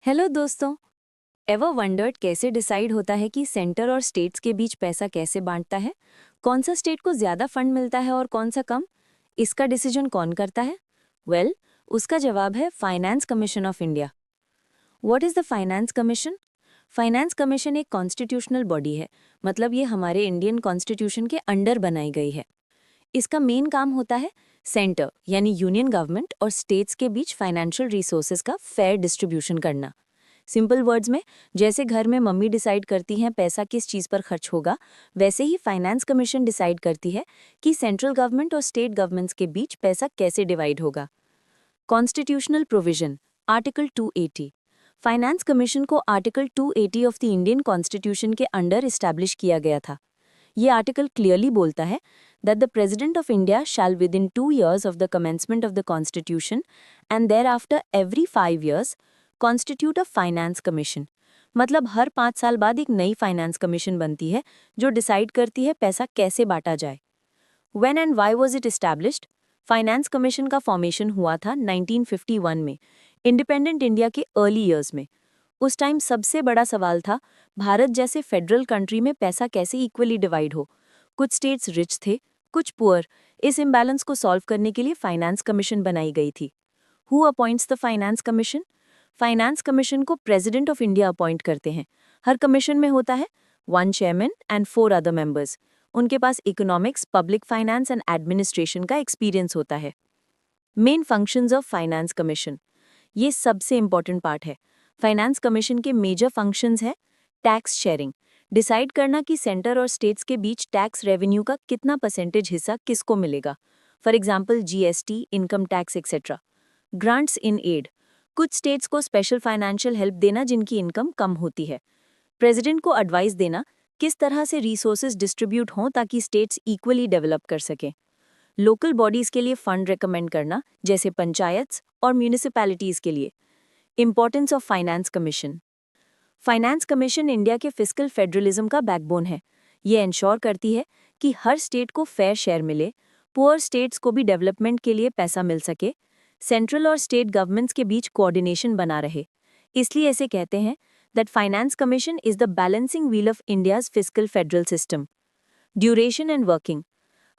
Hello दोस्तों। Ever wondered कैसे decide होता है कि सेंटर और स्टेट्स के बीच पैसा कैसे बांटता है? कौन सा स्टेट को ज़्यादा फंड मिलता है और कौन सा कम? इसका डिसीजन कौन करता है? उसका जवाब है finance commission of India. What is the finance commission? Finance commission एक कॉन्स्टिट्यूशनल बॉडी है, मतलब ये हमारे इंडियन कॉन्स्टिट्यूशन के अंडर बनाई गई है। इसका मेन काम होता है सेंटर यानी यूनियन गवर्नमेंट और स्टेट्स के बीच फाइनेंशियल रिसोर्सेज का फेयर डिस्ट्रीब्यूशन करना। सिंपल वर्ड्स में, जैसे घर में मम्मी डिसाइड करती हैं पैसा किस चीज़ पर खर्च होगा, वैसे ही फाइनेंस कमीशन डिसाइड करती है कि सेंट्रल गवर्नमेंट और स्टेट गवर्नमेंट्स के बीच पैसा कैसे डिवाइड होगा। Constitutional provision article 280। Finance commission को article 280 of the Indian constitution के अंडर इस्टेब्लिश किया गया था। ये आर्टिकल क्लियरली बोलता है that the President of India shall within 2 years of the commencement of the Constitution and thereafter every 5 years constitute a finance commission। मतलब हर 5 साल बाद एक नई फाइनेंस कमीशन बनती है जो डिसाइड करती है पैसा कैसे बांटा जाए। When and why was it established? Finance commission का फॉर्मेशन हुआ था 1951 में, इंडिपेंडेंट इंडिया के अर्ली ईयर्स में। उस टाइम सबसे बड़ा सवाल था भारत जैसे फेडरल कंट्री में पैसा कैसे इक्वली डिवाइड हो। कुछ स्टेट्स रिच थे, कुछ पुअर। इस इम्बैलेंस को सॉल्व करने के लिए फाइनेंस कमीशन बनाई गई थी। Who appoints the finance commission? Finance commission को प्रेसिडेंट ऑफ इंडिया अपॉइंट करते हैं। हर कमीशन में होता है 1 चेयरमैन एंड 4 अदर मेंबर्स। उनके पास economics, public finance and administration का एक्सपीरियंस होता है। Main functions of finance commission, ये सबसे इंपॉर्टेंट पार्ट है। फाइनेंस कमीशन के मेजर फंक्शंस हैं टैक्स शेयरिंग, डिसाइड करना कि सेंटर और स्टेट्स के बीच टैक्स रेवेन्यू का कितना परसेंटेज हिस्सा किसको मिलेगा, for example GST, income tax etcetera. Grants in aid, कुछ स्टेट्स को स्पेशल फाइनेंशियल हेल्प देना जिनकी इनकम कम होती है। प्रेसिडेंट को एडवाइस देना किस तरह से रिसोर्सेज डिस्ट्रीब्यूट हों ताकि स्टेट्स इक्वली डेवलप कर सकें। लोकल बॉडीज के लिए फंड रेकमेंड करना, जैसे पंचायत्स और म्यूनिसिपैलिटीज के लिए। Importance of finance commission. Finance commission India के फिस्कल फेडरलिज्म का बैकबोन है। ये इंश्योर करती है कि हर स्टेट को फेयर शेयर मिले, पुअर स्टेट्स को भी डेवलपमेंट के लिए पैसा मिल सके, सेंट्रल और स्टेट गवर्नमेंट्स के बीच कोऑर्डिनेशन बना रहे। इसलिए ऐसे कहते हैं that finance commission is the balancing wheel of India's fiscal federal system. Duration and working,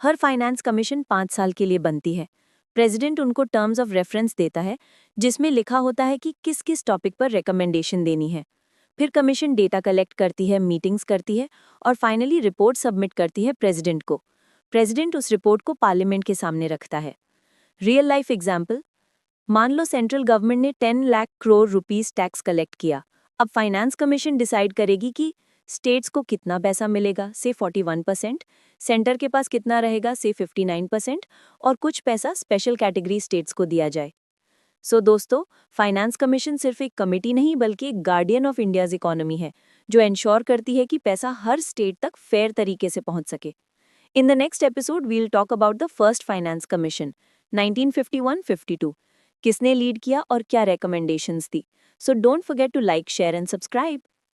her finance commission 5 साल के लिए बनती है। प्रेसिडेंट उनको टर्म्स ऑफ रेफरेंस देता है जिसमें लिखा होता है कि किस किस टॉपिक पर रिकमेंडेशन देनी है। फिर कमीशन डेटा कलेक्ट करती है, मीटिंग्स करती है और फाइनली रिपोर्ट सबमिट करती है प्रेसिडेंट को। प्रेसिडेंट उस रिपोर्ट को पार्लियामेंट के सामने रखता है। रियल लाइफ एग्जाम्पल, मान लो सेंट्रल गवर्नमेंट ने 10 lakh crore rupees tax collect किया। अब फाइनेंस कमीशन डिसाइड करेगी कि स्टेट्स को कितना पैसा मिलेगा, से 41%, सेंटर के पास कितना रहेगा, से 59%, और कुछ पैसा स्पेशल कैटेगरी स्टेट्स को दिया जाए। दोस्तों, फाइनेंस कमीशन सिर्फ एक कमेटी नहीं बल्कि एक गार्डियन ऑफ इंडियाज इकोनॉमी है जो एंश्योर करती है कि पैसा हर स्टेट तक फेयर तरीके से पहुंच सके। In the next episode we'll talk about the first finance commission 1951-52, किसने लीड किया और क्या रिकमेंडेशंस दी। So don't forget to like, share and subscribe.